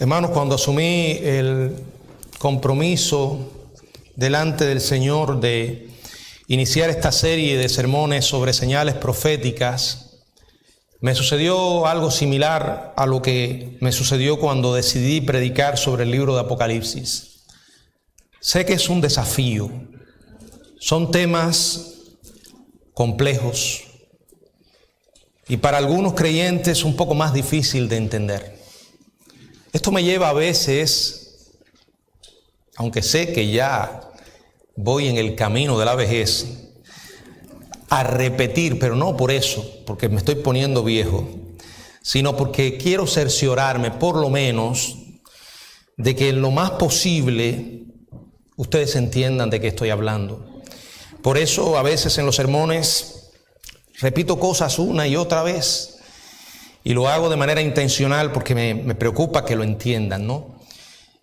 Hermanos, cuando asumí el compromiso delante del Señor de iniciar esta serie de sermones sobre señales proféticas, me sucedió algo similar a lo que me sucedió cuando decidí predicar sobre el libro de Apocalipsis. Sé que es un desafío, son temas complejos y para algunos creyentes un poco más difícil de entender. Esto me lleva a veces, aunque sé que ya voy en el camino de la vejez, a repetir, pero no por eso, porque me estoy poniendo viejo, sino porque quiero cerciorarme, por lo menos, de que en lo más posible ustedes entiendan de qué estoy hablando. Por eso a veces en los sermones repito cosas una y otra vez, y lo hago de manera intencional porque me preocupa que lo entiendan, ¿no?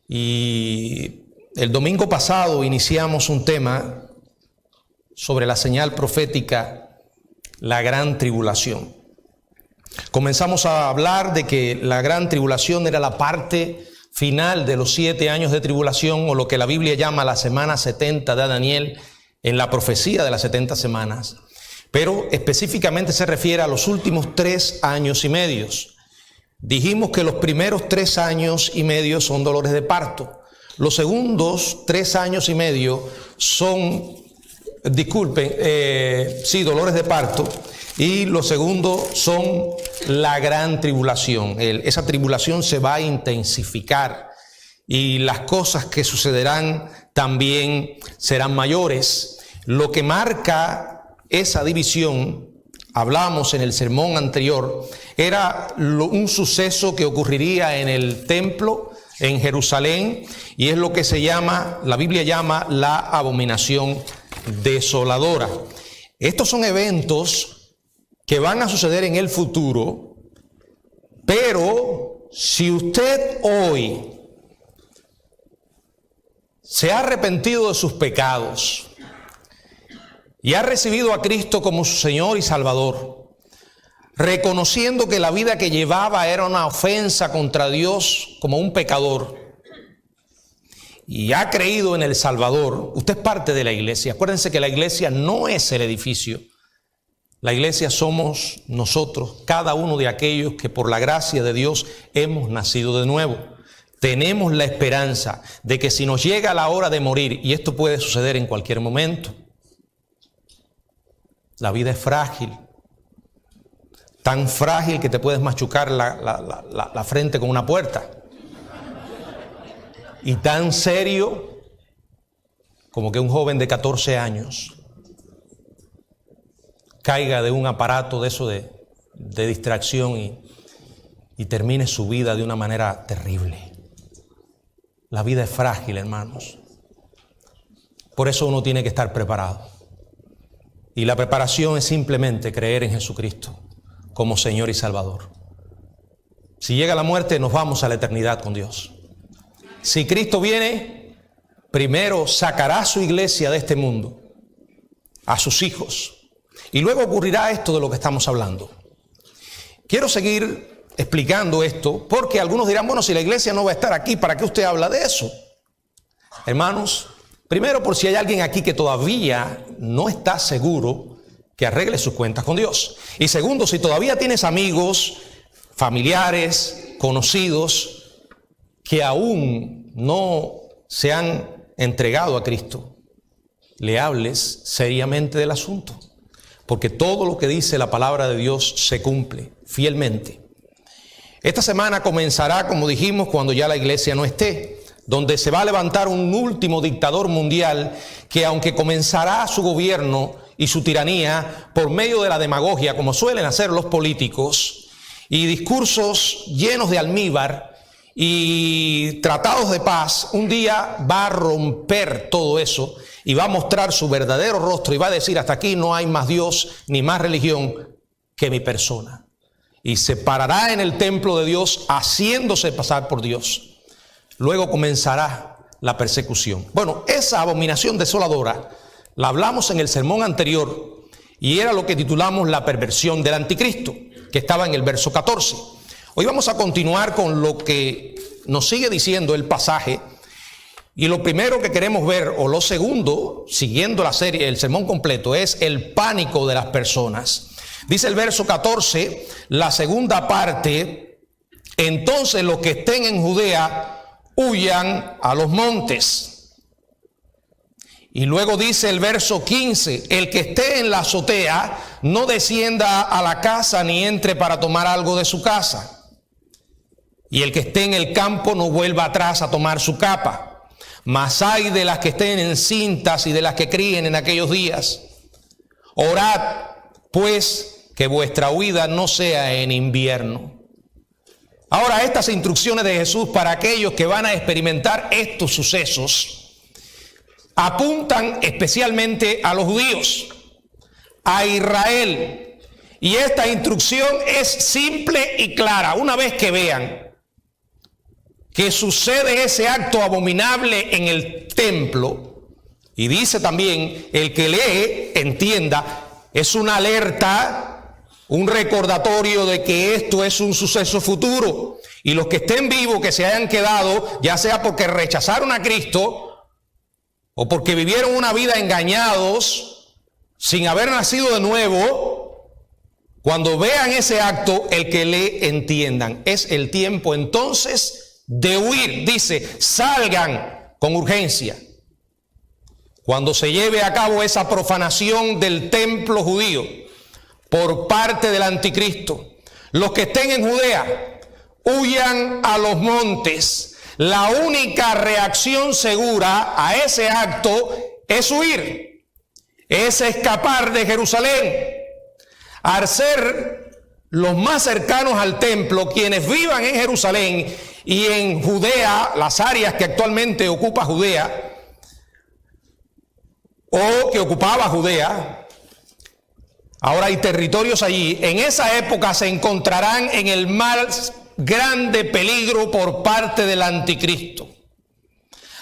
Y el domingo pasado iniciamos un tema sobre la señal profética, la gran tribulación. Comenzamos a hablar de que la gran tribulación era la parte final de los 7 años de tribulación, o lo que la Biblia llama la semana 70 de Daniel, en la profecía de las 70 semanas. Pero específicamente se refiere a los últimos 3 años y medio. Dijimos que los primeros 3 años y medio son dolores de parto. Los segundos 3 años y medio son, dolores de parto. Y los segundos son la gran tribulación. Esa tribulación se va a intensificar y las cosas que sucederán también serán mayores. Lo que marca esa división, hablamos en el sermón anterior, era un suceso que ocurriría en el templo en Jerusalén, y es lo que la Biblia llama la abominación desoladora. Estos son eventos que van a suceder en el futuro, pero si usted hoy se ha arrepentido de sus pecados y ha recibido a Cristo como su Señor y Salvador, reconociendo que la vida que llevaba era una ofensa contra Dios como un pecador, y ha creído en el Salvador, usted es parte de la iglesia. Acuérdense que la iglesia no es el edificio. La iglesia somos nosotros, cada uno de aquellos que por la gracia de Dios hemos nacido de nuevo. Tenemos la esperanza de que si nos llega la hora de morir, y esto puede suceder en cualquier momento, la vida es frágil, tan frágil que te puedes machucar la frente con una puerta, y tan serio como que un joven de 14 años caiga de un aparato de eso de distracción y termine su vida de una manera terrible. La vida es frágil, hermanos. Por eso uno tiene que estar preparado. Y la preparación es simplemente creer en Jesucristo como Señor y Salvador. Si llega la muerte, nos vamos a la eternidad con Dios. Si Cristo viene, primero sacará a su iglesia de este mundo, a sus hijos, y luego ocurrirá esto de lo que estamos hablando. Quiero seguir explicando esto porque algunos dirán, bueno, si la iglesia no va a estar aquí, ¿para qué usted habla de eso? Hermanos, primero, por si hay alguien aquí que todavía no está seguro, que arregle sus cuentas con Dios. Y segundo, si todavía tienes amigos, familiares, conocidos que aún no se han entregado a Cristo, le hables seriamente del asunto. Porque todo lo que dice la palabra de Dios se cumple fielmente. Esta semana comenzará, como dijimos, cuando ya la iglesia no esté, donde se va a levantar un último dictador mundial que, aunque comenzará su gobierno y su tiranía por medio de la demagogia, como suelen hacer los políticos, y discursos llenos de almíbar y tratados de paz, un día va a romper todo eso y va a mostrar su verdadero rostro y va a decir: hasta aquí no hay más Dios ni más religión que mi persona. Y se parará en el templo de Dios haciéndose pasar por Dios. Luego comenzará la persecución. Bueno, esa abominación desoladora la hablamos en el sermón anterior y era lo que titulamos la perversión del anticristo, que estaba en el verso 14. Hoy vamos a continuar con lo que nos sigue diciendo el pasaje. Y lo primero que queremos ver, o lo segundo, siguiendo la serie, el sermón completo, es el pánico de las personas. Dice el verso 14, la segunda parte: entonces los que estén en Judea huyan a los montes. Y luego dice el verso 15, el que esté en la azotea no descienda a la casa ni entre para tomar algo de su casa. Y el que esté en el campo no vuelva atrás a tomar su capa. Mas ay de las que estén encintas y de las que críen en aquellos días. Orad, pues, que vuestra huida no sea en invierno. Ahora, estas instrucciones de Jesús para aquellos que van a experimentar estos sucesos apuntan especialmente a los judíos, a Israel. Y esta instrucción es simple y clara. Una vez que vean que sucede ese acto abominable en el templo, y dice también, el que lee, entienda, es una alerta, un recordatorio de que esto es un suceso futuro. Y los que estén vivos, que se hayan quedado, ya sea porque rechazaron a Cristo, o porque vivieron una vida engañados, sin haber nacido de nuevo, cuando vean ese acto, el que lee, entiendan. Es el tiempo entonces de huir. Dice, salgan con urgencia. Cuando se lleve a cabo esa profanación del templo judío por parte del anticristo, los que estén en Judea huyan a los montes. La única reacción segura a ese acto es huir, es escapar de Jerusalén. Al ser los más cercanos al templo, quienes vivan en Jerusalén y en Judea, las áreas que actualmente ocupa Judea, o que ocupaba Judea, ahora hay territorios allí, en esa época se encontrarán en el más grande peligro por parte del anticristo.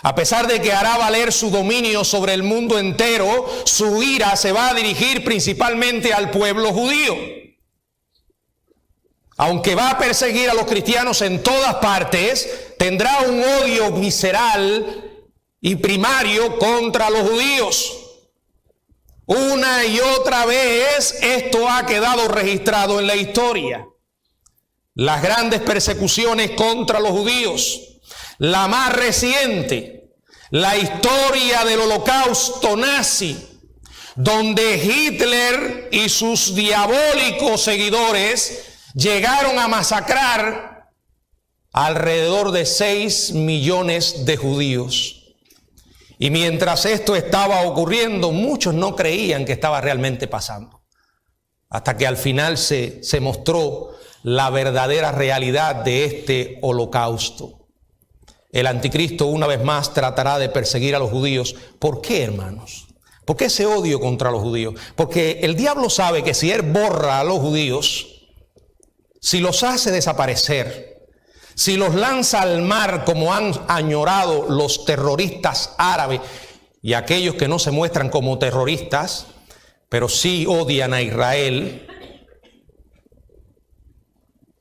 A pesar de que hará valer su dominio sobre el mundo entero, su ira se va a dirigir principalmente al pueblo judío. Aunque va a perseguir a los cristianos en todas partes, tendrá un odio visceral y primario contra los judíos. Una y otra vez esto ha quedado registrado en la historia. Las grandes persecuciones contra los judíos, la más reciente, la historia del Holocausto nazi, donde Hitler y sus diabólicos seguidores llegaron a masacrar alrededor de 6 millones de judíos. Y mientras esto estaba ocurriendo, muchos no creían que estaba realmente pasando. Hasta que al final se mostró la verdadera realidad de este holocausto. El anticristo una vez más tratará de perseguir a los judíos. ¿Por qué, hermanos? ¿Por qué ese odio contra los judíos? Porque el diablo sabe que si él borra a los judíos, si los hace desaparecer, si los lanza al mar como han añorado los terroristas árabes y aquellos que no se muestran como terroristas, pero sí odian a Israel,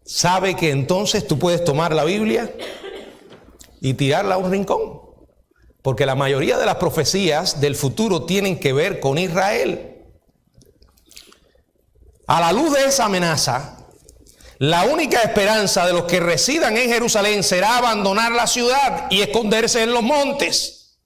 sabe que entonces tú puedes tomar la Biblia y tirarla a un rincón. Porque la mayoría de las profecías del futuro tienen que ver con Israel. A la luz de esa amenaza, la única esperanza de los que residan en Jerusalén será abandonar la ciudad y esconderse en los montes.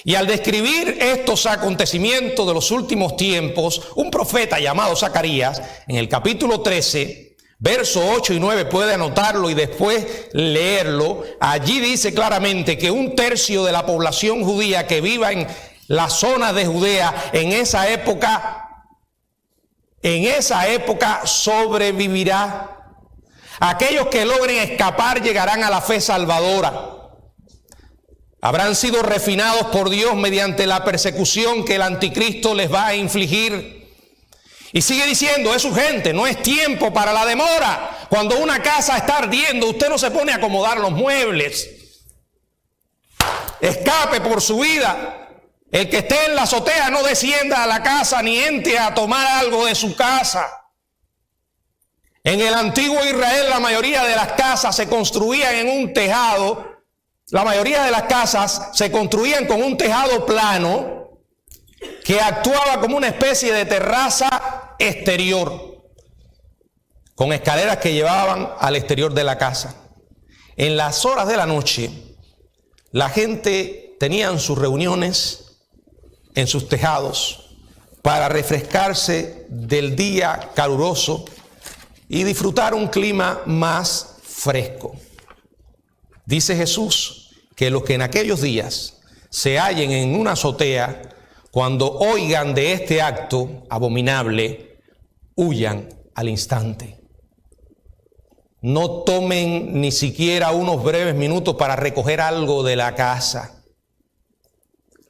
Y al describir estos acontecimientos de los últimos tiempos, un profeta llamado Zacarías, en el capítulo 13, versos 8 y 9, puede anotarlo y después leerlo. Allí dice claramente que 1/3 de la población judía que viva en la zona de Judea en esa época sobrevivirá. Aquellos que logren escapar llegarán a la fe salvadora. Habrán sido refinados por Dios mediante la persecución que el anticristo les va a infligir. Y sigue diciendo, es urgente, no es tiempo para la demora. Cuando una casa está ardiendo, usted no se pone a acomodar los muebles. Escape por su vida. El que esté en la azotea no descienda a la casa ni entre a tomar algo de su casa. En el antiguo Israel la mayoría de las casas se construían en un tejado. La mayoría de las casas se construían con un tejado plano que actuaba como una especie de terraza exterior, con escaleras que llevaban al exterior de la casa. En las horas de la noche, la gente tenía sus reuniones en sus tejados para refrescarse del día caluroso y disfrutar un clima más fresco. Dice Jesús que los que en aquellos días se hallen en una azotea, cuando oigan de este acto abominable, huyan al instante. No tomen ni siquiera unos breves minutos para recoger algo de la casa.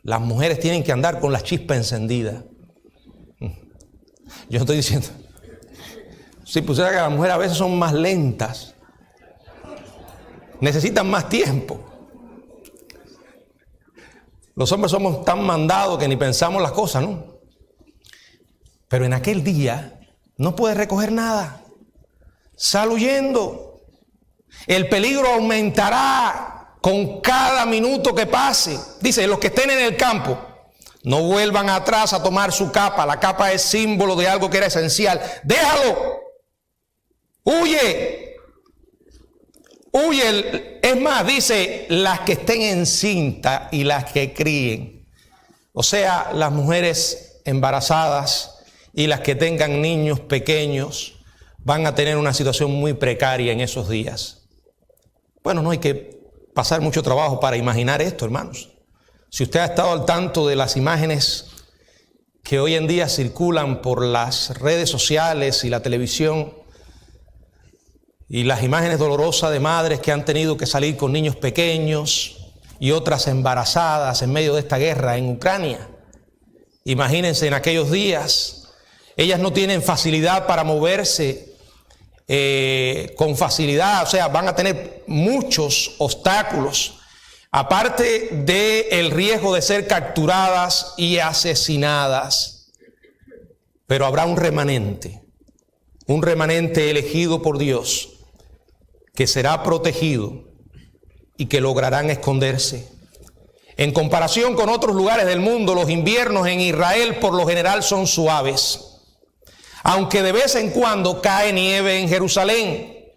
Las mujeres tienen que andar con la chispa encendida. Yo no estoy diciendo. Si pusiera que las mujeres a veces son más lentas, necesitan más tiempo. Los hombres somos tan mandados que ni pensamos las cosas, ¿no? Pero en aquel día no puedes recoger nada. Sal huyendo. El peligro aumentará con cada minuto que pase. Dice, los que estén en el campo, no vuelvan atrás a tomar su capa. La capa es símbolo de algo que era esencial. Déjalo. Huye. Huye. Es más, dice, las que estén encinta y las que críen. O sea, las mujeres embarazadas y las que tengan niños pequeños van a tener una situación muy precaria en esos días. Bueno, no hay que pasar mucho trabajo para imaginar esto, hermanos. Si usted ha estado al tanto de las imágenes que hoy en día circulan por las redes sociales y la televisión, y las imágenes dolorosas de madres que han tenido que salir con niños pequeños y otras embarazadas en medio de esta guerra en Ucrania. Imagínense en aquellos días, ellas no tienen facilidad para moverse con facilidad, o sea, van a tener muchos obstáculos, aparte del riesgo de ser capturadas y asesinadas. Pero habrá un remanente elegido por Dios, que será protegido y que lograrán esconderse. En comparación con otros lugares del mundo, los inviernos en Israel por lo general son suaves, aunque de vez en cuando cae nieve en Jerusalén.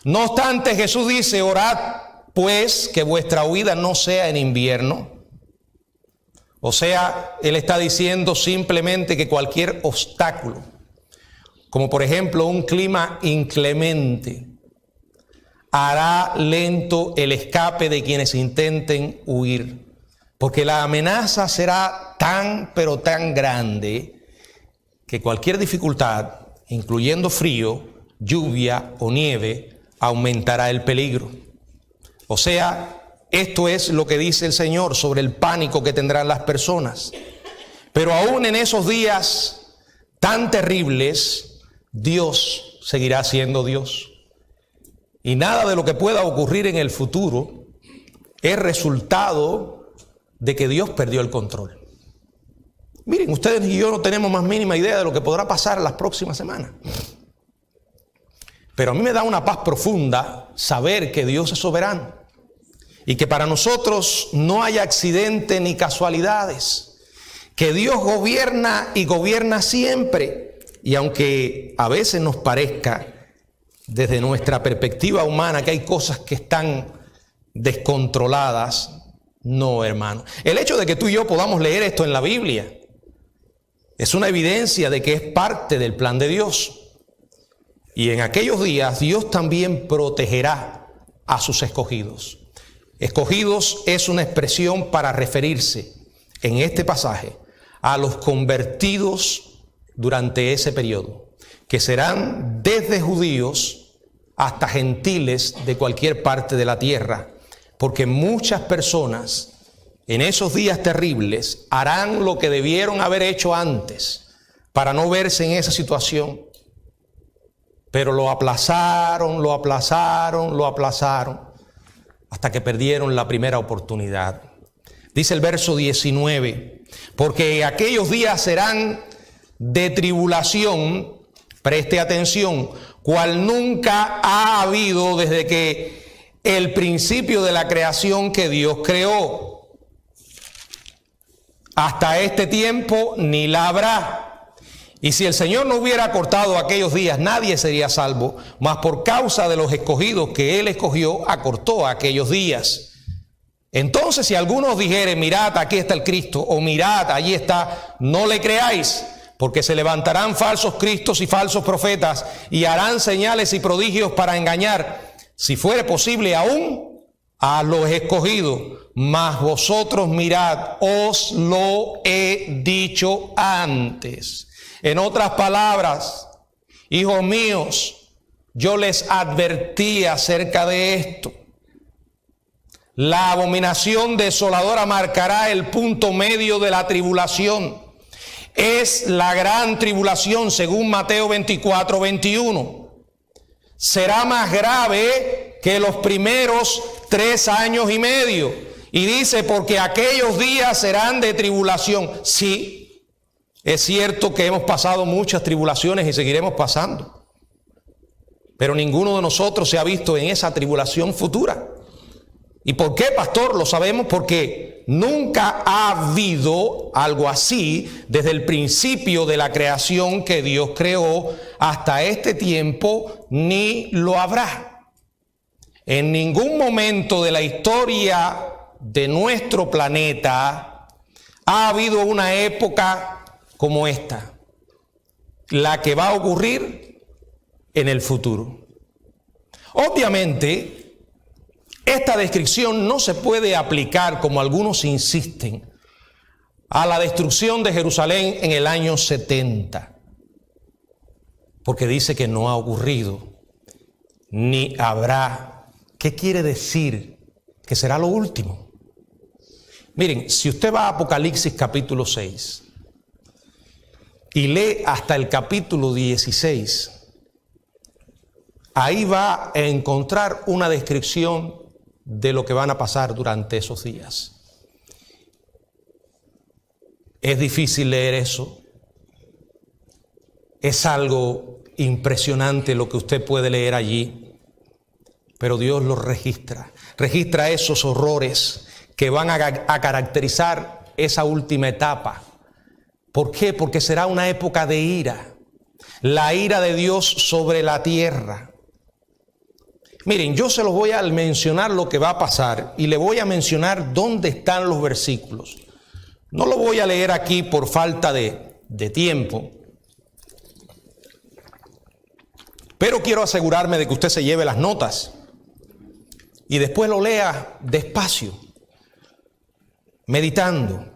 No obstante, Jesús dice, orad pues que vuestra huida no sea en invierno. O sea, Él está diciendo simplemente que cualquier obstáculo, como por ejemplo un clima inclemente, hará lento el escape de quienes intenten huir, porque la amenaza será tan, pero tan grande, que cualquier dificultad, incluyendo frío, lluvia o nieve, aumentará el peligro. O sea, esto es lo que dice el Señor sobre el pánico que tendrán las personas. Pero aún en esos días tan terribles, Dios seguirá siendo Dios. Y nada de lo que pueda ocurrir en el futuro es resultado de que Dios perdió el control. Miren, ustedes y yo no tenemos más mínima idea de lo que podrá pasar en las próximas semanas. Pero a mí me da una paz profunda saber que Dios es soberano y que para nosotros no hay accidente ni casualidades, que Dios gobierna y gobierna siempre. Y aunque a veces nos parezca desde nuestra perspectiva humana que hay cosas que están descontroladas, no, hermano. El hecho de que tú y yo podamos leer esto en la Biblia es una evidencia de que es parte del plan de Dios. Y en aquellos días Dios también protegerá a sus escogidos. Escogidos es una expresión para referirse en este pasaje a los convertidos durante ese periodo, que serán desde judíos hasta gentiles de cualquier parte de la tierra, porque muchas personas en esos días terribles harán lo que debieron haber hecho antes para no verse en esa situación, pero lo aplazaron, hasta que perdieron la primera oportunidad. Dice el verso 19, porque aquellos días serán de tribulación, preste atención, cual nunca ha habido desde que el principio de la creación que Dios creó. Hasta este tiempo ni la habrá. Y si el Señor no hubiera acortado aquellos días, nadie sería salvo, mas por causa de los escogidos que Él escogió, acortó aquellos días. Entonces, si alguno os dijere, mirad, aquí está el Cristo, o mirad, allí está, no le creáis, porque se levantarán falsos cristos y falsos profetas, y harán señales y prodigios para engañar, si fuere posible, aún a los escogidos. Mas vosotros mirad, os lo he dicho antes. En otras palabras, hijos míos, yo les advertí acerca de esto. La abominación desoladora marcará el punto medio de la tribulación. Es la gran tribulación, según Mateo 24, 21. Será más grave que los primeros 3 años y medio. Y dice, porque aquellos días serán de tribulación. Sí, es cierto que hemos pasado muchas tribulaciones y seguiremos pasando. Pero ninguno de nosotros se ha visto en esa tribulación futura. ¿Y por qué, pastor? Lo sabemos porque nunca ha habido algo así desde el principio de la creación que Dios creó hasta este tiempo, ni lo habrá. En ningún momento de la historia de nuestro planeta ha habido una época como esta, la que va a ocurrir en el futuro. Obviamente, esta descripción no se puede aplicar, como algunos insisten, a la destrucción de Jerusalén en el año 70, porque dice que no ha ocurrido, ni habrá. ¿Qué quiere decir? Que será lo último. Miren, si usted va a Apocalipsis capítulo 6 y lee hasta el capítulo 16, ahí va a encontrar una descripción de lo que van a pasar durante esos días. Es difícil leer eso. Es algo impresionante lo que usted puede leer allí, pero Dios lo registra. Registra esos horrores que van a caracterizar esa última etapa. ¿Por qué? Porque será una época de ira, la ira de Dios sobre la tierra. Miren, yo se los voy a mencionar lo que va a pasar y le voy a mencionar dónde están los versículos. No lo voy a leer aquí por falta de tiempo, pero quiero asegurarme de que usted se lleve las notas y después lo lea despacio, meditando.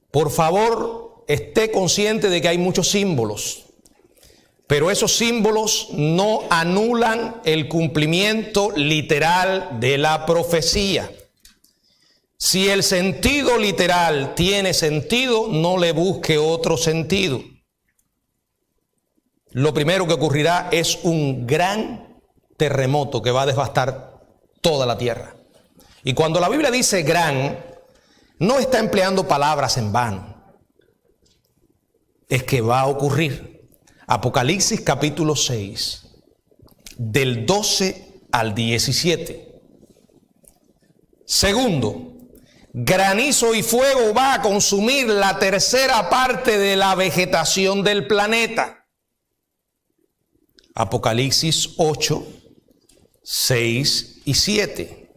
Por favor, esté consciente de que hay muchos símbolos, pero esos símbolos no anulan el cumplimiento literal de la profecía. Si el sentido literal tiene sentido, no le busque otro sentido. Lo primero que ocurrirá es un gran terremoto que va a devastar toda la tierra. Y cuando la Biblia dice gran, no está empleando palabras en vano. Es que va a ocurrir. Apocalipsis capítulo 6, del 12 al 17. Segundo, granizo y fuego va a consumir la tercera parte de la vegetación del planeta. Apocalipsis 8, 6 y 7.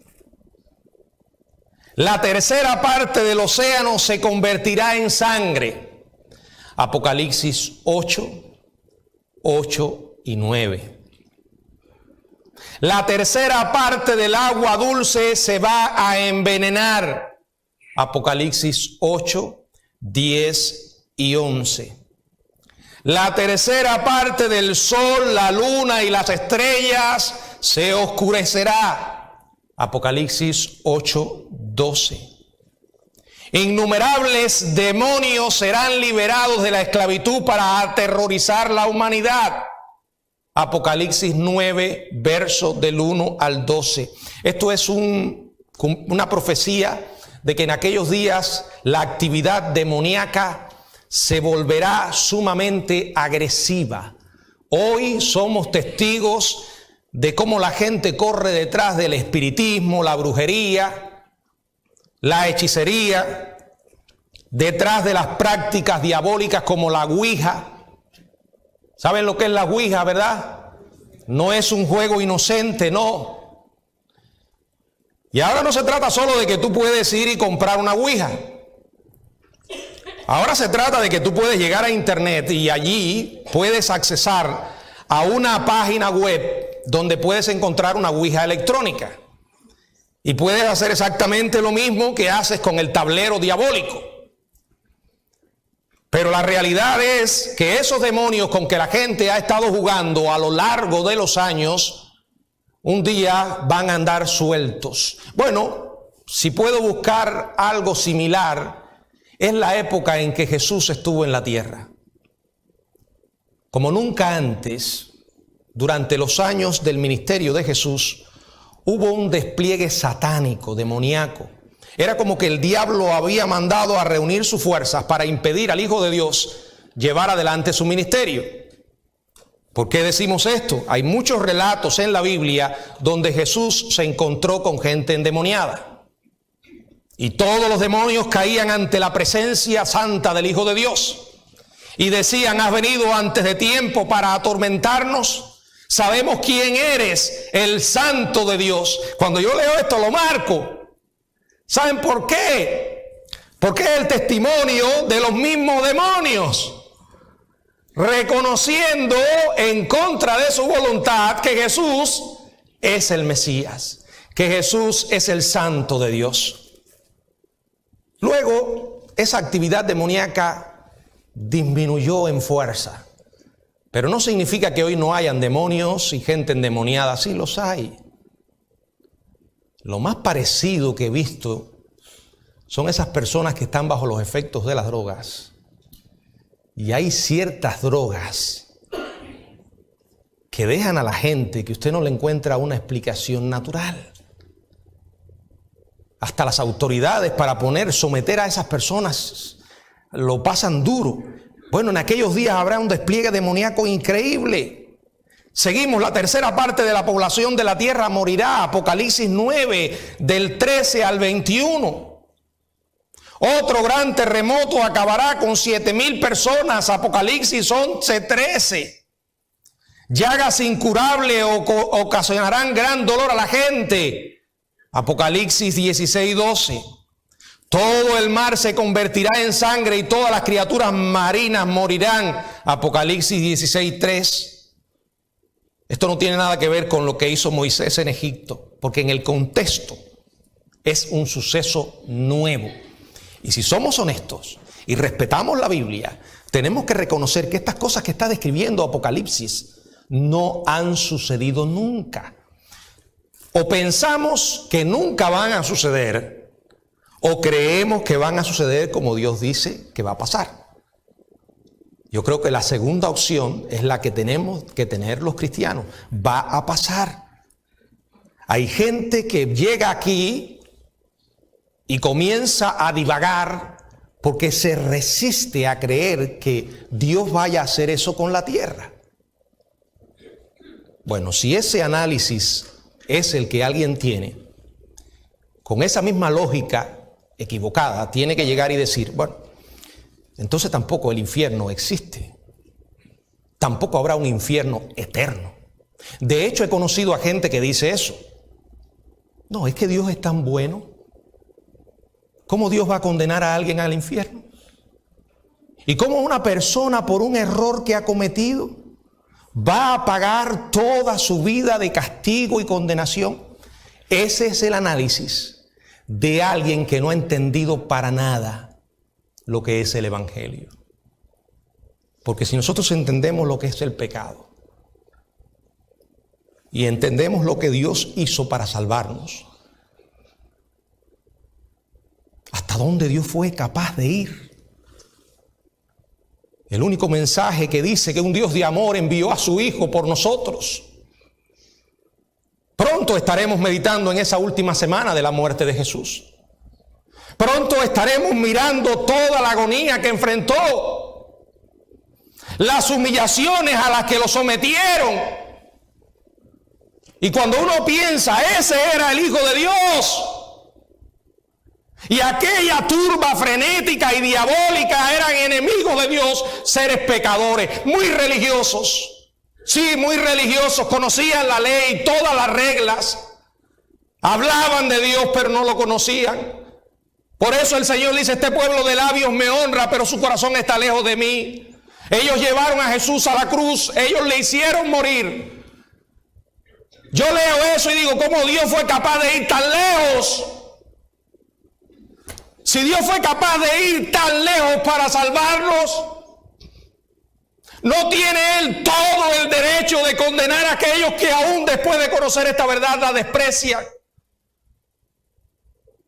La tercera parte del océano se convertirá en sangre. Apocalipsis 8, 8 y 9. La tercera parte del agua dulce se va a envenenar. Apocalipsis 8, 10 y 11. La tercera parte del sol, la luna y las estrellas se oscurecerá. Apocalipsis 8, 12. Innumerables demonios serán liberados de la esclavitud para aterrorizar la humanidad. Apocalipsis 9, versos del 1 al 12. Esto es una profecía de que en aquellos días la actividad demoníaca se volverá sumamente agresiva, Hoy somos testigos de cómo la gente corre detrás del espiritismo, la brujería, la hechicería, detrás de las prácticas diabólicas como la ouija. ¿Saben lo que es la ouija, verdad? No es un juego inocente, no. Y ahora no se trata solo de que tú puedes ir y comprar una ouija. Ahora se trata de que tú puedes llegar a internet y allí puedes accesar a una página web donde puedes encontrar una ouija electrónica. Y puedes hacer exactamente lo mismo que haces con el tablero diabólico. Pero la realidad es que esos demonios con que la gente ha estado jugando a lo largo de los años, un día van a andar sueltos. Bueno, si puedo buscar algo similar, es la época en que Jesús estuvo en la tierra. Como nunca antes, durante los años del ministerio de Jesús, hubo un despliegue satánico, demoníaco. Era como que el diablo había mandado a reunir sus fuerzas para impedir al Hijo de Dios llevar adelante su ministerio. ¿Por qué decimos esto? Hay muchos relatos en la Biblia donde Jesús se encontró con gente endemoniada. Y todos los demonios caían ante la presencia santa del Hijo de Dios. Y decían: ¿has venido antes de tiempo para atormentarnos? Sabemos quién eres, el Santo de Dios. Cuando yo leo esto lo marco. ¿Saben por qué? Porque es el testimonio de los mismos demonios, reconociendo en contra de su voluntad que Jesús es el Mesías, que Jesús es el Santo de Dios. Luego, esa actividad demoníaca disminuyó en fuerza. Pero no significa que hoy no hayan demonios y gente endemoniada. Sí los hay. Lo más parecido que he visto son esas personas que están bajo los efectos de las drogas. Y hay ciertas drogas que dejan a la gente que usted no le encuentra una explicación natural. Hasta las autoridades para someter a esas personas lo pasan duro. Bueno, en aquellos días habrá un despliegue demoníaco increíble. Seguimos, la tercera parte de la población de la tierra morirá. Apocalipsis 9, del 13 al 21. Otro gran terremoto acabará con 7,000 personas. Apocalipsis 11, 13. Llagas incurables ocasionarán gran dolor a la gente. Apocalipsis 16, 12. Todo el mar se convertirá en sangre y todas las criaturas marinas morirán. Apocalipsis 16, 3. Esto no tiene nada que ver con lo que hizo Moisés en Egipto, porque en el contexto es un suceso nuevo. Y si somos honestos y respetamos la Biblia, tenemos que reconocer que estas cosas que está describiendo Apocalipsis no han sucedido nunca. O pensamos que nunca van a suceder, o creemos que van a suceder como Dios dice que va a pasar. Yo creo que la segunda opción es la que tenemos que tener los cristianos. Va a pasar. Hay gente que llega aquí y comienza a divagar porque se resiste a creer que Dios vaya a hacer eso con la tierra. Bueno, si ese análisis es el que alguien tiene, con esa misma lógica equivocada, tiene que llegar y decir, bueno, entonces tampoco el infierno existe. Tampoco habrá un infierno eterno. De hecho, he conocido a gente que dice eso. No, es que Dios es tan bueno. ¿Cómo Dios va a condenar a alguien al infierno? ¿Y cómo una persona por un error que ha cometido va a pagar toda su vida de castigo y condenación? Ese es el análisis de alguien que no ha entendido para nada lo que es el Evangelio. Porque si nosotros entendemos lo que es el pecado y entendemos lo que Dios hizo para salvarnos, hasta dónde Dios fue capaz de ir. El único mensaje que dice que un Dios de amor envió a su Hijo por nosotros. Pronto estaremos meditando en esa última semana de la muerte de Jesús. Pronto estaremos mirando toda la agonía que enfrentó. las humillaciones a las que lo sometieron. Y cuando uno piensa, ese era el Hijo de Dios, y aquella turba frenética y diabólica eran enemigos de Dios, seres pecadores, muy religiosos. Sí, muy religiosos, conocían la ley, todas las reglas, hablaban de Dios, pero no lo conocían. Por eso el Señor dice, este pueblo de labios me honra, pero su corazón está lejos de mí. Ellos llevaron a Jesús a la cruz, ellos le hicieron morir. Yo leo eso y digo, ¿cómo Dios fue capaz de ir tan lejos? Si Dios fue capaz de ir tan lejos para salvarnos, ¿no tiene Él todo el derecho de condenar a aquellos que aún después de conocer esta verdad la desprecian?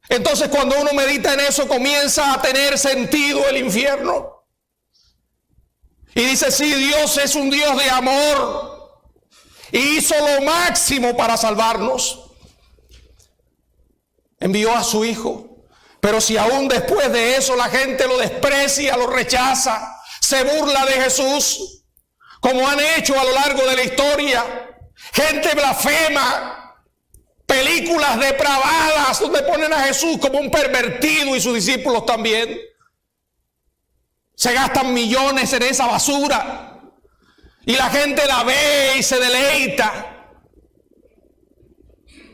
Entonces, cuando uno medita en eso, comienza a tener sentido el infierno. Y dice, sí, Dios es un Dios de amor y hizo lo máximo para salvarnos. Envió a su Hijo. Pero si aún después de eso la gente lo desprecia, lo rechaza, se burla de Jesús, como han hecho a lo largo de la historia, gente blasfema, películas depravadas donde ponen a Jesús como un pervertido y sus discípulos también. Se gastan millones en esa basura y la gente la ve y se deleita.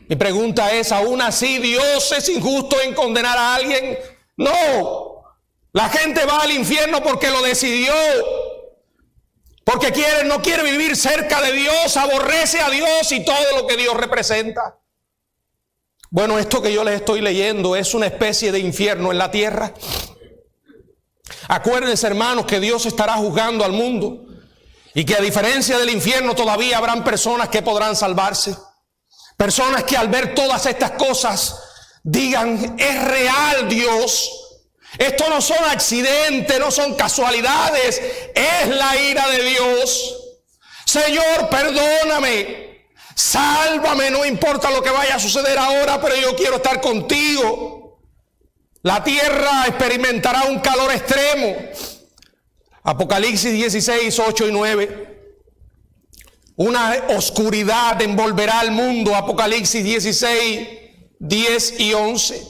Mi pregunta es, ¿aún así Dios es injusto en condenar a alguien? No, la gente va al infierno porque lo decidió, porque no quiere vivir cerca de Dios, aborrece a Dios y todo lo que Dios representa. Bueno, esto que yo les estoy leyendo es una especie de infierno en la tierra. Acuérdense, hermanos, que Dios estará juzgando al mundo y que a diferencia del infierno todavía habrán personas que podrán salvarse. Personas que al ver todas estas cosas digan, es real Dios. Esto no son accidentes, no son casualidades, es la ira de Dios. Señor, perdóname, sálvame, no importa lo que vaya a suceder ahora, pero yo quiero estar contigo. La tierra experimentará un calor extremo. Apocalipsis 16, 8 y 9. Una oscuridad envolverá al mundo. Apocalipsis 16, 10 y 11.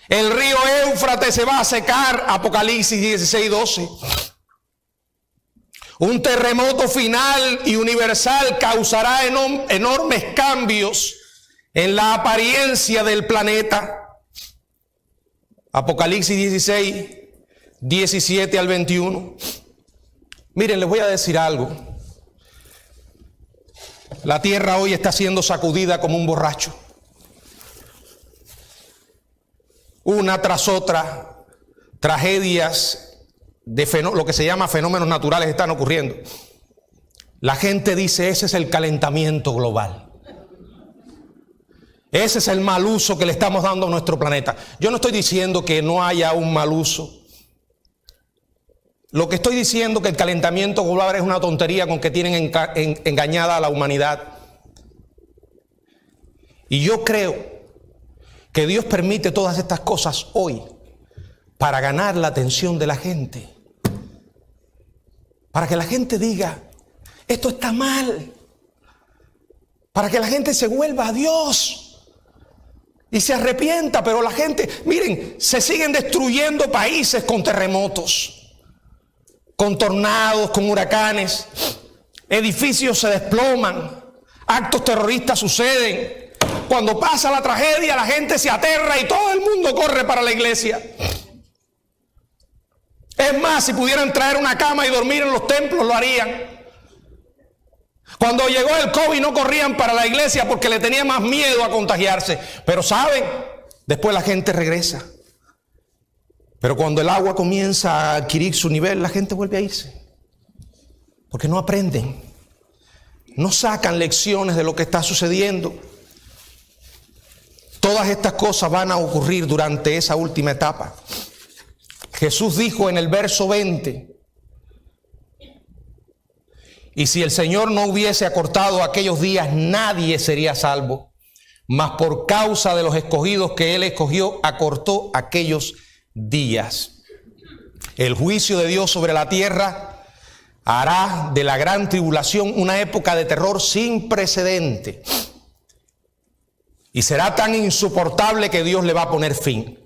El río Éufrates se va a secar. Apocalipsis 16, 12. Un terremoto final y universal causará enormes cambios en la apariencia del planeta. Apocalipsis 16, 17 al 21. Miren, les voy a decir algo. La tierra hoy está siendo sacudida como un borracho. Una tras otra, tragedias de lo que se llama fenómenos naturales están ocurriendo. La gente dice, ese es el calentamiento global. Ese es el mal uso que le estamos dando a nuestro planeta. Yo no estoy diciendo que no haya un mal uso. Lo que estoy diciendo es que el calentamiento global es una tontería con que tienen engañada a la humanidad. Y yo creo que Dios permite todas estas cosas hoy para ganar la atención de la gente. Para que la gente diga, esto está mal. Para que la gente se vuelva a Dios y se arrepienta. Pero la gente, miren, se siguen destruyendo países con terremotos, con tornados, con huracanes, edificios se desploman, actos terroristas suceden. Cuando pasa la tragedia, la gente se aterra y todo el mundo corre para la iglesia. Es más, si pudieran traer una cama y dormir en los templos, lo harían. Cuando llegó el COVID no corrían para la iglesia porque le tenía más miedo a contagiarse. Pero ¿saben? Después la gente regresa. Pero cuando el agua comienza a adquirir su nivel, la gente vuelve a irse. Porque no aprenden. No sacan lecciones de lo que está sucediendo. Todas estas cosas van a ocurrir durante esa última etapa. Jesús dijo en el verso 20, y si el Señor no hubiese acortado aquellos días, nadie sería salvo. Mas por causa de los escogidos que Él escogió, acortó aquellos días. El juicio de Dios sobre la tierra hará de la gran tribulación una época de terror sin precedente. Y será tan insoportable que Dios le va a poner fin.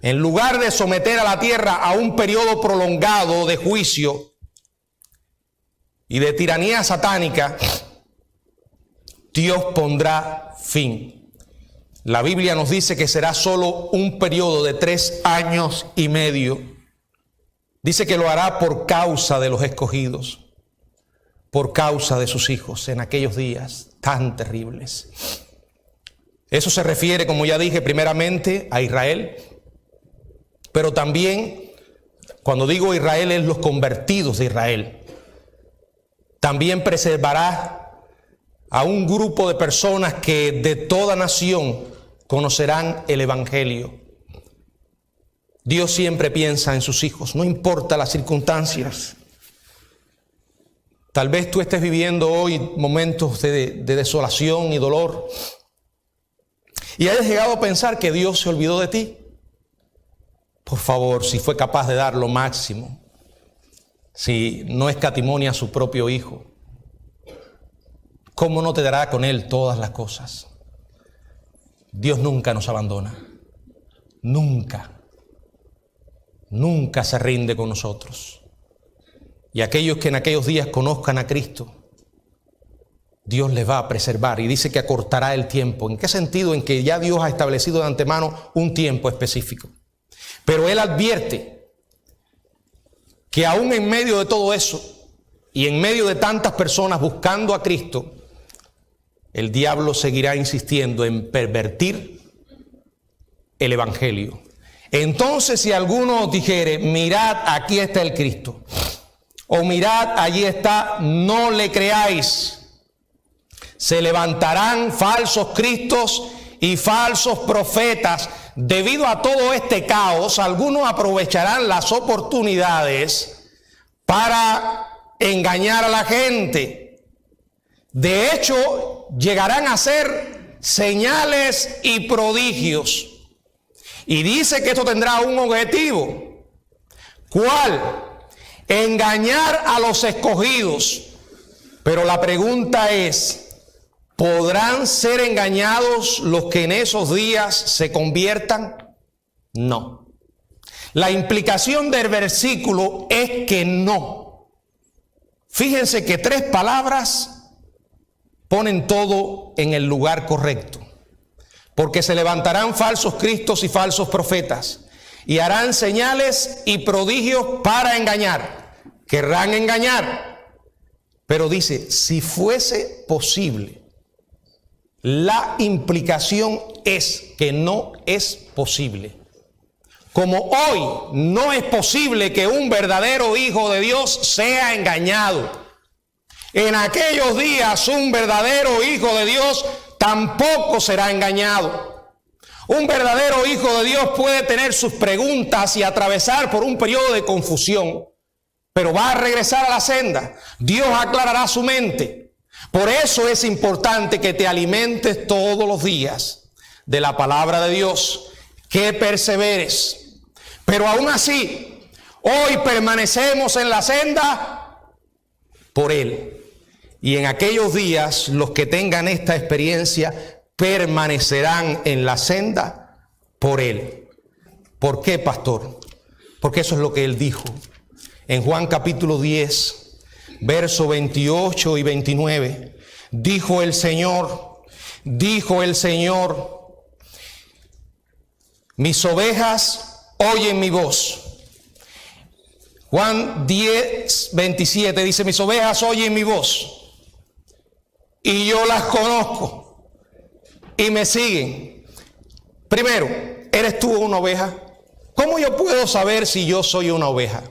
En lugar de someter a la tierra a un periodo prolongado de juicio y de tiranía satánica, Dios pondrá fin. La Biblia nos dice que será solo un periodo de 3 años y medio. Dice que lo hará por causa de los escogidos, por causa de sus hijos en aquellos días tan terribles. Eso se refiere, como ya dije, primeramente a Israel, pero también, cuando digo Israel, es los convertidos de Israel. También preservará a un grupo de personas que de toda nación conocerán el Evangelio. Dios siempre piensa en sus hijos, no importa las circunstancias. Tal vez tú estés viviendo hoy momentos de desolación y dolor y hayas llegado a pensar que Dios se olvidó de ti. Por favor, si fue capaz de dar lo máximo, si no escatimó a su propio Hijo, ¿cómo no te dará con Él todas las cosas? Dios nunca nos abandona, nunca se rinde con nosotros. Y aquellos que en aquellos días conozcan a Cristo, Dios les va a preservar y dice que acortará el tiempo. ¿En qué sentido? En que ya Dios ha establecido de antemano un tiempo específico. Pero Él advierte que aún en medio de todo eso y en medio de tantas personas buscando a Cristo, el diablo seguirá insistiendo en pervertir el Evangelio. Entonces, si alguno dijere, mirad, aquí está el Cristo, o mirad, allí está, no le creáis. Se levantarán falsos cristos y falsos profetas. Debido a todo este caos, algunos aprovecharán las oportunidades para engañar a la gente. De hecho, llegarán a ser señales y prodigios. Y dice que esto tendrá un objetivo. ¿Cuál? Engañar a los escogidos. Pero la pregunta es, ¿podrán ser engañados los que en esos días se conviertan? No. La implicación del versículo es que no. Fíjense que 3 palabras ponen todo en el lugar correcto. Porque se levantarán falsos cristos y falsos profetas, y harán señales y prodigios para engañar. Querrán engañar. Pero dice, si fuese posible. La implicación es que no es posible. Como hoy no es posible que un verdadero hijo de Dios sea engañado, en aquellos días un verdadero hijo de Dios tampoco será engañado. Un verdadero hijo de Dios puede tener sus preguntas y atravesar por un periodo de confusión, pero va a regresar a la senda. Dios aclarará su mente. Por eso es importante que te alimentes todos los días de la palabra de Dios, que perseveres. Pero aún así, hoy permanecemos en la senda por Él. Y en aquellos días, los que tengan esta experiencia permanecerán en la senda por Él. ¿Por qué, pastor? Porque eso es lo que Él dijo. En Juan capítulo 10, verso 28 y 29, dijo el Señor, mis ovejas oyen mi voz. Juan 10, 27 dice, mis ovejas oyen mi voz y yo las conozco y me siguen. Primero, ¿eres tú una oveja? ¿Cómo yo puedo saber si yo soy una oveja?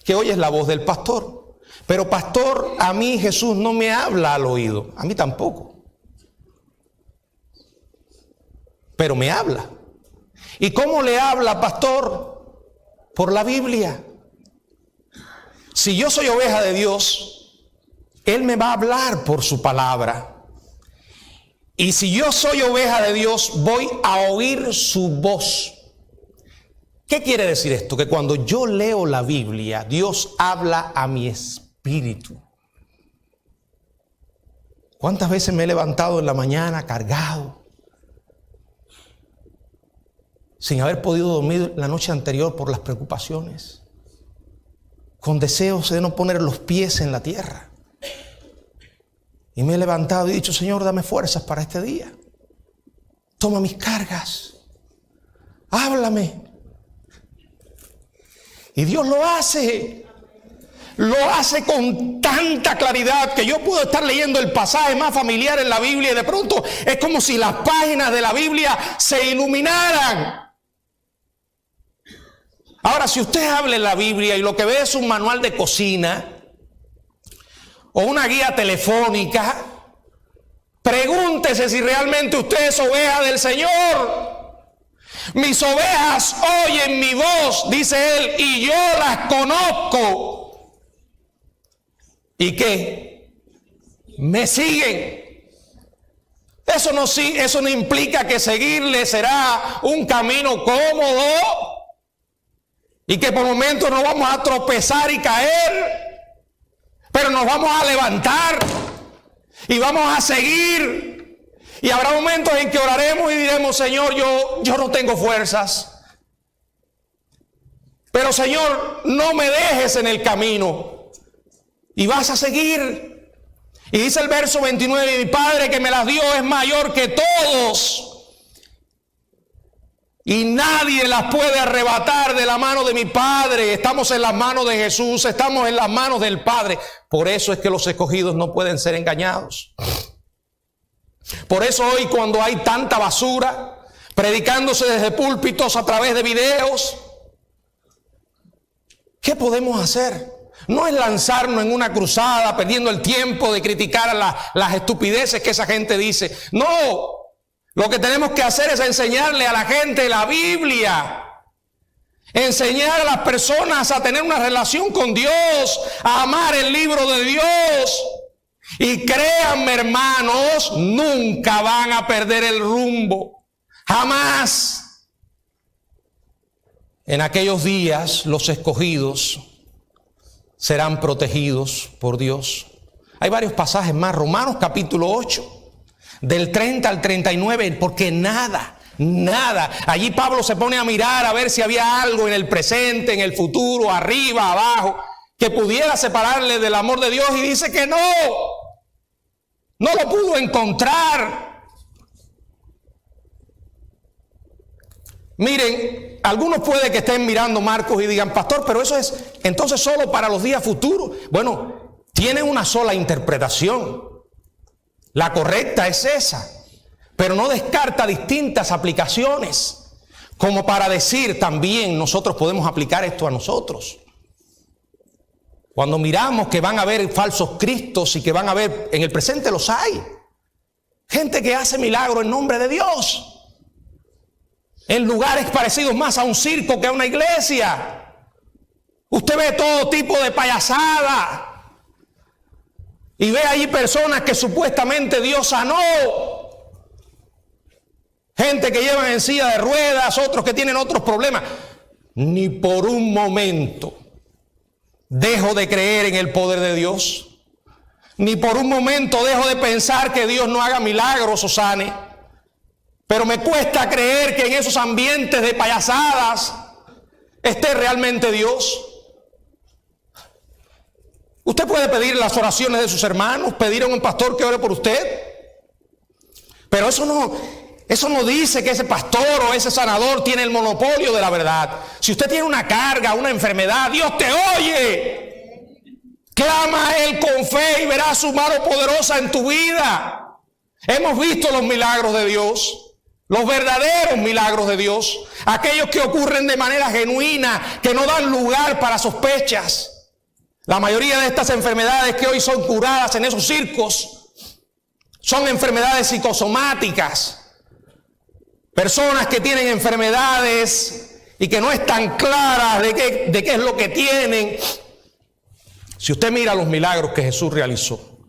Que oyes la voz del pastor. Pero pastor, a mí Jesús no me habla al oído, a mí tampoco. Pero me habla. ¿Y cómo le habla, pastor? Por la Biblia. Si yo soy oveja de Dios, Él me va a hablar por su palabra. Y si yo soy oveja de Dios, voy a oír su voz. ¿Qué quiere decir esto? Que cuando yo leo la Biblia, Dios habla a mi espíritu. ¿Cuántas veces me he levantado en la mañana cargado, sin haber podido dormir la noche anterior por las preocupaciones, con deseos de no poner los pies en la tierra? Y me he levantado y he dicho: Señor, dame fuerzas para este día. Toma mis cargas. Háblame. Y Dios lo hace. Lo hace con tanta claridad que yo puedo estar leyendo el pasaje más familiar en la Biblia y de pronto es como si las páginas de la Biblia se iluminaran. Ahora, si usted habla en la Biblia y lo que ve es un manual de cocina o una guía telefónica, pregúntese si realmente usted es oveja del Señor. Mis ovejas oyen mi voz, dice él, y yo las conozco. ¿Y qué? Me siguen. Eso no implica que seguirle será un camino cómodo y que por momentos nos vamos a tropezar y caer, pero nos vamos a levantar y vamos a seguir. Y habrá momentos en que oraremos y diremos: Señor, yo no tengo fuerzas, pero Señor, no me dejes en el camino. Y vas a seguir. Y dice el verso 29: mi Padre que me las dio es mayor que todos, y nadie las puede arrebatar de la mano de mi Padre. Estamos en las manos de Jesús, estamos en las manos del Padre. Por eso es que los escogidos no pueden ser engañados. Por eso hoy, cuando hay tanta basura predicándose desde púlpitos a través de videos, ¿qué podemos hacer? No es lanzarnos en una cruzada perdiendo el tiempo de criticar a las estupideces que esa gente dice. No, lo que tenemos que hacer es enseñarle a la gente la Biblia. Enseñar a las personas a tener una relación con Dios, a amar el libro de Dios. Y créanme, hermanos, nunca van a perder el rumbo. Jamás. En aquellos días los escogidos serán protegidos por Dios. Hay varios pasajes más. Romanos capítulo 8, del 30 al 39, porque nada. Allí Pablo se pone a mirar a ver si había algo en el presente, en el futuro, arriba, abajo, que pudiera separarle del amor de Dios, y dice que no lo pudo encontrar. Miren, algunos puede que estén mirando Marcos y digan: pastor, pero eso es entonces solo para los días futuros. Bueno, tiene una sola interpretación. La correcta es esa, pero no descarta distintas aplicaciones, como para decir también nosotros podemos aplicar esto a nosotros. Cuando miramos que van a haber falsos cristos y que van a haber, en el presente los hay, gente que hace milagros en nombre de Dios, en lugares parecidos más a un circo que a una iglesia. Usted ve todo tipo de payasada y ve ahí personas que supuestamente Dios sanó, gente que llevan en silla de ruedas, otros que tienen otros problemas. Ni por un momento dejo de creer en el poder de Dios, ni por un momento dejo de pensar que Dios no haga milagros o sane. Pero me cuesta creer que en esos ambientes de payasadas esté realmente Dios. Usted puede pedir las oraciones de sus hermanos, pedir a un pastor que ore por usted, pero eso no dice que ese pastor o ese sanador tiene el monopolio de la verdad. Si usted tiene una carga, una enfermedad, Dios te oye. Clama a Él con fe y verás su mano poderosa en tu vida. Hemos visto los milagros de Dios. Los verdaderos milagros de Dios, aquellos que ocurren de manera genuina, que no dan lugar para sospechas. La mayoría de estas enfermedades que hoy son curadas en esos circos son enfermedades psicosomáticas. Personas que tienen enfermedades y que no están claras de qué es lo que tienen. Si usted mira los milagros que Jesús realizó,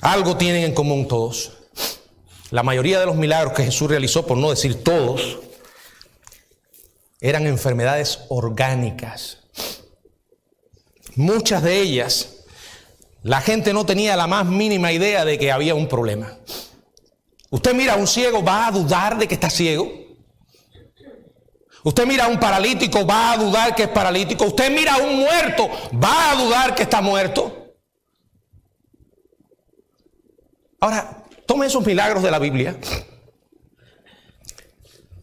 algo tienen en común todos. La mayoría de los milagros que Jesús realizó, por no decir todos, eran enfermedades orgánicas. Muchas de ellas, la gente no tenía la más mínima idea de que había un problema. Usted mira a un ciego, ¿va a dudar de que está ciego? Usted mira a un paralítico, ¿va a dudar que es paralítico? Usted mira a un muerto, ¿va a dudar que está muerto? Ahora, tome esos milagros de la Biblia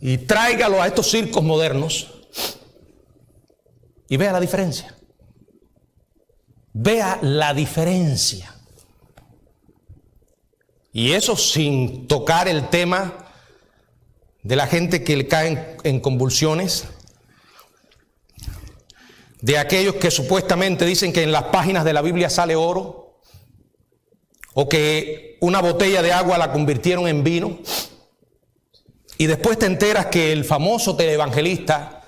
y tráigalo a estos circos modernos y vea la diferencia. Vea la diferencia. Y eso sin tocar el tema de la gente que le caen en convulsiones, de aquellos que supuestamente dicen que en las páginas de la Biblia sale oro, o que una botella de agua la convirtieron en vino, y después te enteras que el famoso televangelista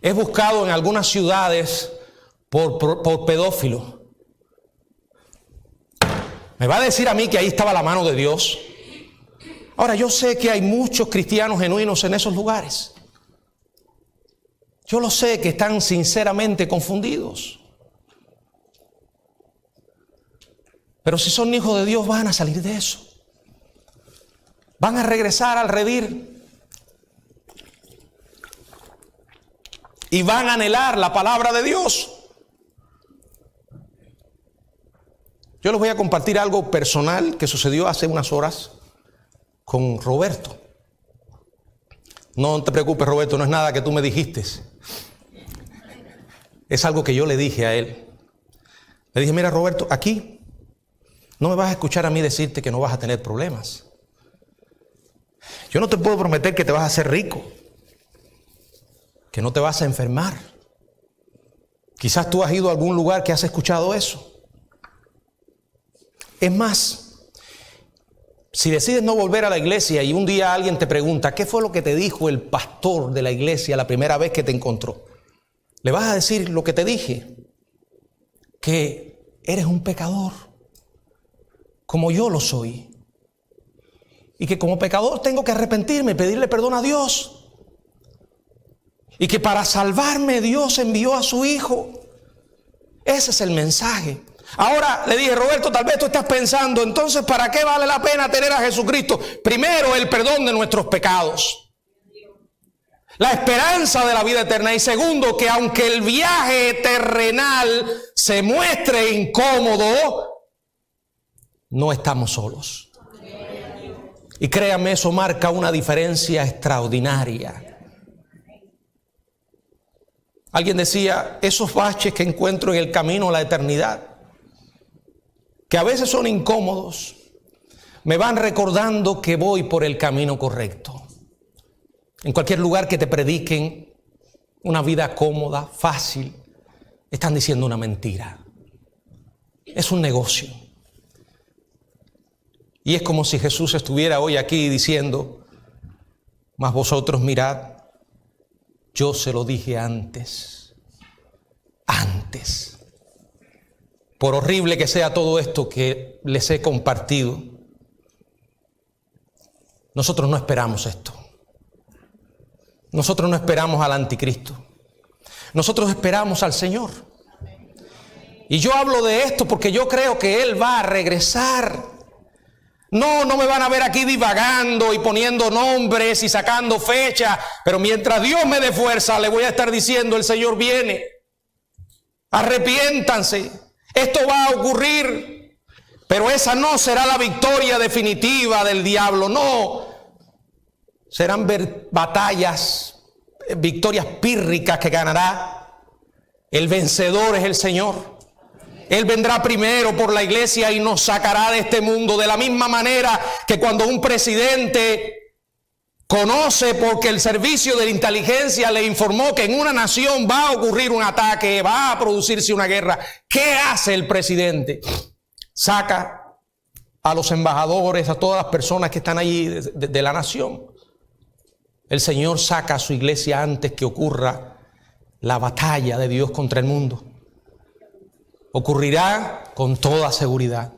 es buscado en algunas ciudades por pedófilo. ¿Me va a decir a mí que ahí estaba la mano de Dios? Ahora, yo sé que hay muchos cristianos genuinos en esos lugares. Yo lo sé, que están sinceramente confundidos. Pero si son hijos de Dios, van a salir de eso. Van a regresar al redil. Y van a anhelar la palabra de Dios. Yo les voy a compartir algo personal que sucedió hace unas horas con Roberto. No te preocupes, Roberto, no es nada que tú me dijiste. Es algo que yo le dije a él. Le dije, mira, Roberto, aquí no me vas a escuchar a mí decirte que no vas a tener problemas. Yo no te puedo prometer que te vas a hacer rico, que no te vas a enfermar. Quizás tú has ido a algún lugar que has escuchado eso. Es más, si decides no volver a la iglesia y un día alguien te pregunta, ¿qué fue lo que te dijo el pastor de la iglesia la primera vez que te encontró? Le vas a decir lo que te dije, que eres un pecador, como yo lo soy. Y que como pecador tengo que arrepentirme, pedirle perdón a Dios. Y que para salvarme Dios envió a su Hijo. Ese es el mensaje. Ahora le dije, Roberto, tal vez tú estás pensando, entonces, ¿para qué vale la pena tener a Jesucristo? Primero, el perdón de nuestros pecados, la esperanza de la vida eterna. Y segundo, que aunque el viaje terrenal se muestre incómodo, no estamos solos. Y créanme, eso marca una diferencia extraordinaria. Alguien decía, esos baches que encuentro en el camino a la eternidad, que a veces son incómodos, me van recordando que voy por el camino correcto. En cualquier lugar que te prediquen una vida cómoda, fácil, están diciendo una mentira. Es un negocio. Y es como si Jesús estuviera hoy aquí diciendo, mas vosotros mirad, yo se lo dije antes. Por horrible que sea todo esto que les he compartido, nosotros no esperamos esto. Nosotros no esperamos al anticristo. Nosotros esperamos al Señor. Y yo hablo de esto porque yo creo que Él va a regresar. No me van a ver aquí divagando y poniendo nombres y sacando fechas, pero mientras Dios me dé fuerza, le voy a estar diciendo, el Señor viene. Arrepiéntanse. Esto va a ocurrir, pero esa no será la victoria definitiva del diablo, no. Serán batallas, victorias pírricas que ganará. El vencedor es el Señor. Él vendrá primero por la iglesia y nos sacará de este mundo, de la misma manera que cuando un presidente conoce, porque el servicio de la inteligencia le informó que en una nación va a ocurrir un ataque, va a producirse una guerra. ¿Qué hace el presidente? Saca a los embajadores, a todas las personas que están allí de la nación. El Señor saca a su iglesia antes que ocurra la batalla de Dios contra el mundo. Ocurrirá con toda seguridad.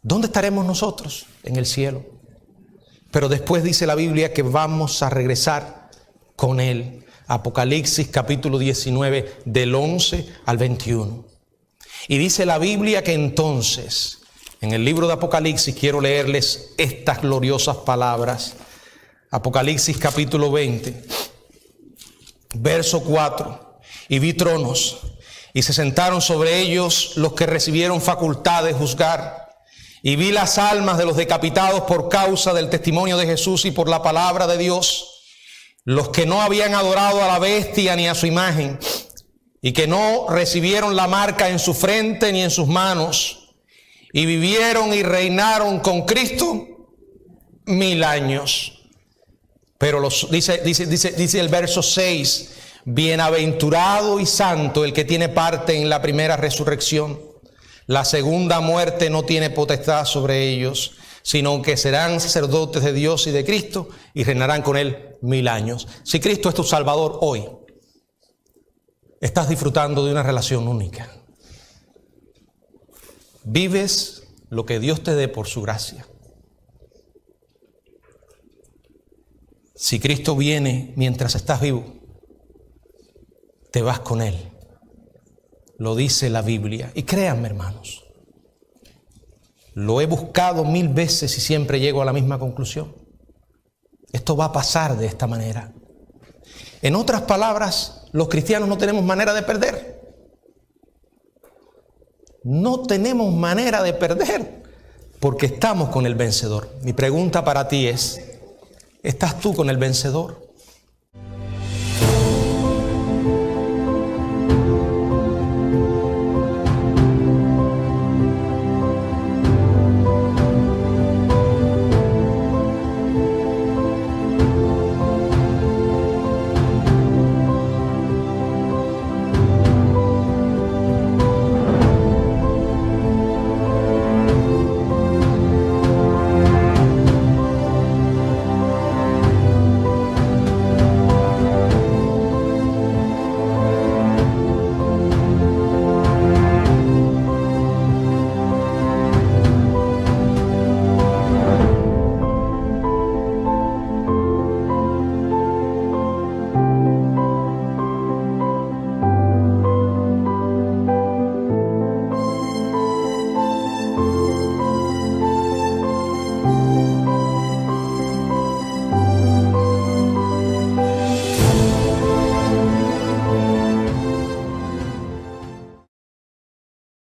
¿Dónde estaremos nosotros? En el cielo. Pero después dice la Biblia que vamos a regresar con Él. Apocalipsis capítulo 19 del 11 al 21. Y dice la Biblia que entonces, en el libro de Apocalipsis, quiero leerles estas gloriosas palabras. Apocalipsis capítulo 20, verso 4. Y vi tronos, y se sentaron sobre ellos los que recibieron facultad de juzgar. Y vi las almas de los decapitados por causa del testimonio de Jesús y por la palabra de Dios, los que no habían adorado a la bestia ni a su imagen, y que no recibieron la marca en su frente ni en sus manos, y vivieron y reinaron con Cristo 1000 años. Pero dice el verso 6, bienaventurado y santo el que tiene parte en la primera resurrección. La segunda muerte no tiene potestad sobre ellos, sino que serán sacerdotes de Dios y de Cristo y reinarán con Él 1000 años. Si Cristo es tu Salvador hoy, estás disfrutando de una relación única. Vives lo que Dios te dé por su gracia. Si Cristo viene mientras estás vivo, te vas con Él. Lo dice la Biblia. Y créanme, hermanos, lo he buscado 1000 veces y siempre llego a la misma conclusión. Esto va a pasar de esta manera. En otras palabras, los cristianos no tenemos manera de perder. No tenemos manera de perder porque estamos con el vencedor. Mi pregunta para ti es, ¿estás tú con el vencedor?